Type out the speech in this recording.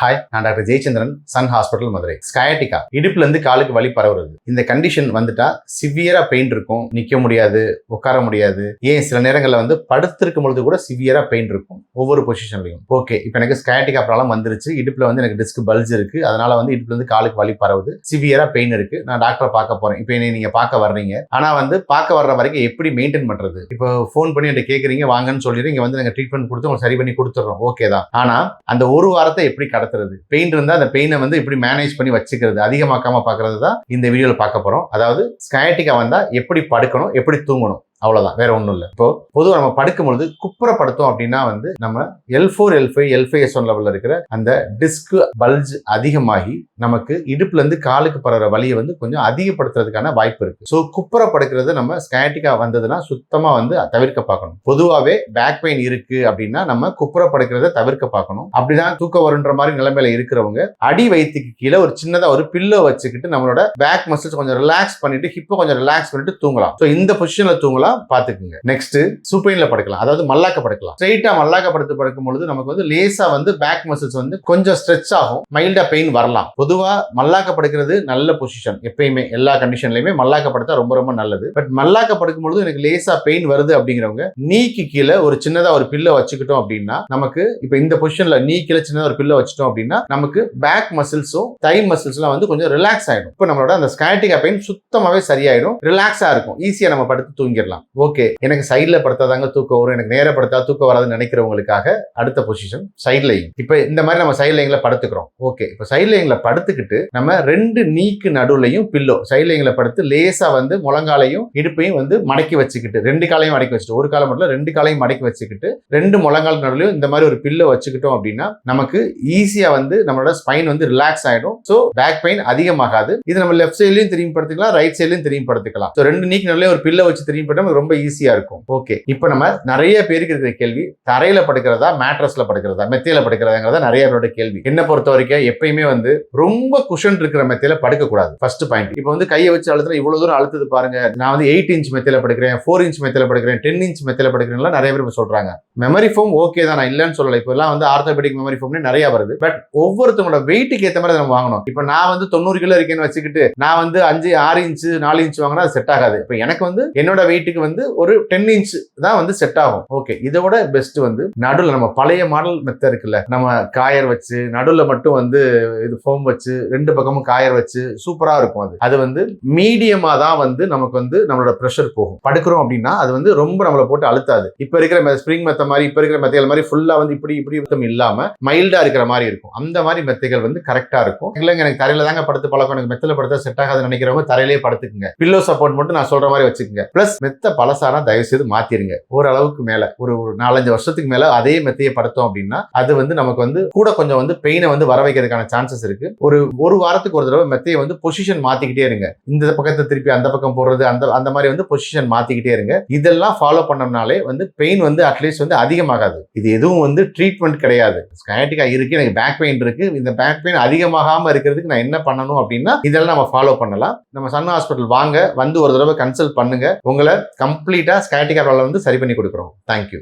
Hi, நான் doctor Jayachandran, Sun Hospital Madurai. Sciatica, இடுப்புல இருந்து காலுக்கு வலி பரவுறது. இந்த கண்டிஷன் வந்துட்டா சிவியரா பெயின் இருக்கும், நிக்க முடியாது, உட்கார முடியாது. ஏன் சில நேரங்களில் வந்து படுத்திருக்கும் பொழுது கூட சிவியரா பெயின் இருக்கும் ஒவ்வொரு பொசிஷன்லையும். ஓகே, இப்போ எனக்கு ஸ்கயாட்டிகா ப்ராப்ளம் வந்துருச்சு, இடுப்புல வந்து எனக்கு டிஸ்க் பல்ஜ் இருக்கு, அதனால வந்து இடுப்புல இருந்து காலுக்கு வலி பரவுது, சிவியரா பெயின் இருக்கு, நான் டாக்டரை பார்க்க போறேன். இப்போ நீங்க பார்க்க வர்றீங்க, ஆனா வந்து பார்க்க வர்ற வரைக்கும் எப்படி மெயின்டைன் பண்றது? இப்போ ஃபோன் பண்ணி என்கிட்ட கேட்குறீங்க, வாங்கன்னு சொல்லிடுறீங்க, வந்து நாங்கள் ட்ரீட்மெண்ட் கொடுத்து உங்களுக்கு சரி பண்ணி கொடுத்துட்றோம், ஓகே தான். ஆனா அந்த ஒரு வாரத்தை எப்படி கடத்துறது? பெயின் இருந்தா அந்த பெயினை வந்து எப்படி மேனேஜ் பண்ணி வச்சுக்கிறது, அதிகமாக்காம பாக்குறது தான் இந்த வீடியோல பார்க்க போறோம். அதாவது ஸ்கயாட்டிகா வந்தா எப்படி படுக்கணும், எப்படி தூங்கணும், அவ்வளவுதான், வேற ஒன்றும் இல்லை. இப்போ பொதுவாக நம்ம படுக்கும் பொழுது குப்புறப்படுத்தோம் அப்படின்னா வந்து நம்ம L4, L5, L5S1 லெவலில் இருக்கிற அந்த டிஸ்க் பல்ஜ் அதிகமாகி நமக்கு இடுப்புல இருந்து காலுக்கு பரவுற வலியை வந்து கொஞ்சம் அதிகப்படுத்துறதுக்கான வாய்ப்பு இருக்கு. ஸோ குப்புறப்படுக்கிறது நம்ம ஸ்கயாட்டிகா வந்ததுன்னா சுத்தமா வந்து தவிர்க்க பார்க்கணும். பொதுவாகவே பேக் பெயின் இருக்கு அப்படின்னா நம்ம குப்புறப்படுக்கிறத தவிர்க்க பார்க்கணும். அப்படிதான் தூக்கம் வருன்ற மாதிரி நிலைமையில இருக்கிறவங்க அடி வயிற்றுக்கு கீழே ஒரு சின்னதா ஒரு பில்லோ வச்சுக்கிட்டு நம்மளோட பேக் மசில்ஸ் கொஞ்சம் ரிலாக்ஸ் பண்ணிட்டு ஹிப்பை கொஞ்சம் ரிலாக்ஸ் பண்ணிட்டு தூங்கலாம். ஸோ இந்த பொசிஷன்ல தூங்கலாம், பாத்துக்குங்க. நெக்ஸ்ட் சுப்பைன்ல படுக்கலாம், அதாவது மல்லாக்க படுக்கலாம். ஸ்ட்ரைட்டா மல்லாக்க படுத்து படுக்கும் பொழுது நமக்கு வந்து லேசா வந்து பேக் மசில்ஸ் வந்து கொஞ்சம் ஸ்ட்ரெச் ஆகும், மைல்டா பெயின் வரலாம். பொதுவா மல்லாக்க படுக்கிறது நல்ல பொசிஷன், எப்பயுமே எல்லா கண்டிஷன்லயுமே மல்லாக்க படுத்தா ரொம்ப ரொம்ப நல்லது. பட் மல்லாக்க படுக்கும் பொழுது எனக்கு லேசா பெயின் வருது அப்படிங்கிறவங்க நீக்கு கீழே ஒரு சின்னதா ஒரு பில்லோ வச்சுக்கிட்டோம் அப்படின்னா நமக்கு இப்ப இந்த பொசிஷன்ல நீ கீழே சின்னதா ஒரு பில்லோ வச்சுட்டோம் அப்படின்னா நமக்கு பேக் மசில்ஸும் தை மசில்ஸ்லாம் வந்து கொஞ்சம் ரிலாக்ஸ் ஆயிடும். இப்போ நம்மளோட அந்த ஸ்கயாட்டிகா பெயின் சுத்தமாவே சரியாயிடும், ரிலாக்ஸா இருக்கும், ஈஸியா நம்ம படுத்து தூங்கிடலாம். ஓகே, எனக்கு சைட்ல படுத்தாதாங்க தூக்கம் வரும், எனக்கு நேர படுத்தா தூக்கம் வராதுன்னு நினைக்கிறவங்களுக்காக அடுத்த பொசிஷன் சைட் லைங். இப்ப இந்த மாதிரி நம்ம சைட் லைன்ல படுத்துக்கிறோம். ஓகே, இப்ப சைட் லைன்ல படுத்துக்கிட்டு நம்ம ரெண்டு நீக்கு நடுவுலையும் பில்லோ சைட் லைன்ல படுத்து லேசா வந்து முழங்காலையும் இடுப்பையும் வந்து மடக்கி வச்சுக்கிட்டு, ரெண்டு காலையும் மடக்கி வச்சுட்டு, ஒரு காலம் மட்டும் ரெண்டு காலையும் மடக்கி வச்சுக்கிட்டு ரெண்டு முழங்கால் நடுவுலையும் இந்த மாதிரி ஒரு பில்லோ வச்சுக்கிட்டோம் அப்படின்னா நமக்கு ஈஸியா வந்து நம்மளோட ஸ்பைன் வந்து ரிலாக்ஸ் ஆயிடும். ஸோ பேக் பெயின் அதிகமாகாது. இது நம்ம லெஃப்ட் சைட்லயும் திரும்பி படுத்துக்கலாம், ரைட் சைட்லயும் திரும்பி படுத்துக்கலாம். ஸோ ரெண்டு நீக்கு நடுவுலையும் ஒரு பில்லோ வச்சு திரும்பி படுத்தா ரொம்ப ஈஸியா இருக்கும். ஓகே, இப்போ நம்ம நிறைய பேருக்கு இருக்கிற கேள்வி, தரையில படுக்கிறதா மேட்ரஸ்ல படுக்கிறதா மெத்தையில படுக்கிறதாங்கிறதா நிறைய பேரோட கேள்வி. என்ன பொறுத்த வரைக்கும் எப்பயுமே வந்து ரொம்ப குஷன் இருக்கிற மெத்தையில படுக்க கூடாது. First point. இப்போ வந்து கையை வச்சு அழுத்துற இவ்வளவு தூரம் அழுத்துது பாருங்க, நான் வந்து 8 இன்ச் மெத்தையில படுக்கிறேன், 4 இன்ச் மெத்தையில படுக்கிறேன், 10 இன்ச் மெத்தையில படுக்கிறேன் நிறைய பேர் சொல்றாங்க. மெமரி ஃபோம் ஓகே தான், நான் இல்லைன்னு சொல்லலை. இப்போ எல்லாம் வந்து ஆர்த்தோபெடிக் மெமரி ஃபோம்னு நிறைய வருது. பட் ஒவ்வொருத்தவங்களோட வெயிட்டுக்கு ஏற்ற மாதிரி நம்ம வாங்கணும். இப்போ நான் வந்து 90 கிலோ இருக்கேன்னு வச்சுக்கிட்டு நான் வந்து 6 இன்ச் 4 இன்ச் வாங்கினா அது செட் ஆகாது. இப்போ எனக்கு வந்து என்னோட வெயிட்டுக்கு வந்து ஒரு 10 இன்ச் தான் வந்து செட் ஆகும். ஓகே, இதோட பெஸ்ட் வந்து நடுவில் நம்ம பழைய மாடல் மெத்த இருக்குல்ல, நம்ம காயர் வச்சு நடுவில் மட்டும் வந்து இது ஃபோம் வச்சு ரெண்டு பக்கமும் காயர் வச்சு சூப்பரா இருக்கும். அது வந்து மீடியமா தான் வந்து நமக்கு வந்து நம்மளோட ப்ரெஷர் போகும். படுக்கிறோம் அப்படின்னா அது வந்து ரொம்ப நம்மளை போட்டு அழுத்தாது. இப்ப இருக்கிற ஸ்ப்ரிங் மெத்த மாதிரி, இப்ப இருக்கிற மெத்தைகள் மாதிரி ஃபுல்லா வந்து இப்படி இல்லாம மைல்டா இருக்கிற மாதிரி இருக்கும். அந்த மாதிரி மெத்தைகள் வந்து கரெக்டா இருக்கும். இல்லைங்க எனக்கு தரையில தாங்க படுத்து பழக்கம், எனக்கு மெத்தல படுத்தா செட் ஆகாதுன்னு நினைக்கிறவங்க தரையிலே படுத்துக்குங்க. பில்லோ சப்போர்ட் மட்டும் நான் சொல்ற மாதிரி வச்சுக்கோங்க. பிளஸ் மெத்த பழசானா தயவு செய்து மாத்திருங்க. ஓரளவுக்கு மேல ஒரு 4-5 வருஷத்துக்கு மேல அதே மெத்தையை படுத்தோம் அப்படின்னா அது வந்து நமக்கு வந்து கூட கொஞ்சம் வந்து பெயினை வந்து வர வைக்கிறதுக்கான சான்சஸ் இருக்கு. ஒரு வாரத்துக்கு ஒரு தடவை மெத்தையை வந்து பொசிஷன் மாத்திக்கிட்டே இருங்க. இந்த பக்கத்தை திருப்பி அந்த பக்கம் போடுறது, அந்த மாதிரி வந்து பொசிஷன் மாத்திக்கிட்டே இருங்க. இதெல்லாம் ஃபாலோ பண்ணோம்னாலே வந்து பெயின் வந்து அட்லீஸ்ட் வந்து அதிகமாகாது. இது எதுவும் வந்து ட்ரீட்மெண்ட் கிடையாது. ஸ்கயாட்டிகா இருக்கு, எனக்கு பேக் பெயின் இருக்கு, இந்த பேக் பெயின் அதிகமாகாம இருக்கிறதுக்கு நான் என்ன பண்ணணும் அப்படின்னா இதெல்லாம் நம்ம ஃபாலோ பண்ணலாம். நம்ம சன் ஹாஸ்பிட்டல் வாங்க, வந்து ஒரு தடவை கன்சல்ட் பண்ணுங்க, உங்களை கம்ப்ளீட்டா ஸ்கயாட்டிகா ப்ராப்ளம் வந்து சரி பண்ணி கொடுக்குறோம். தேங்க்யூ.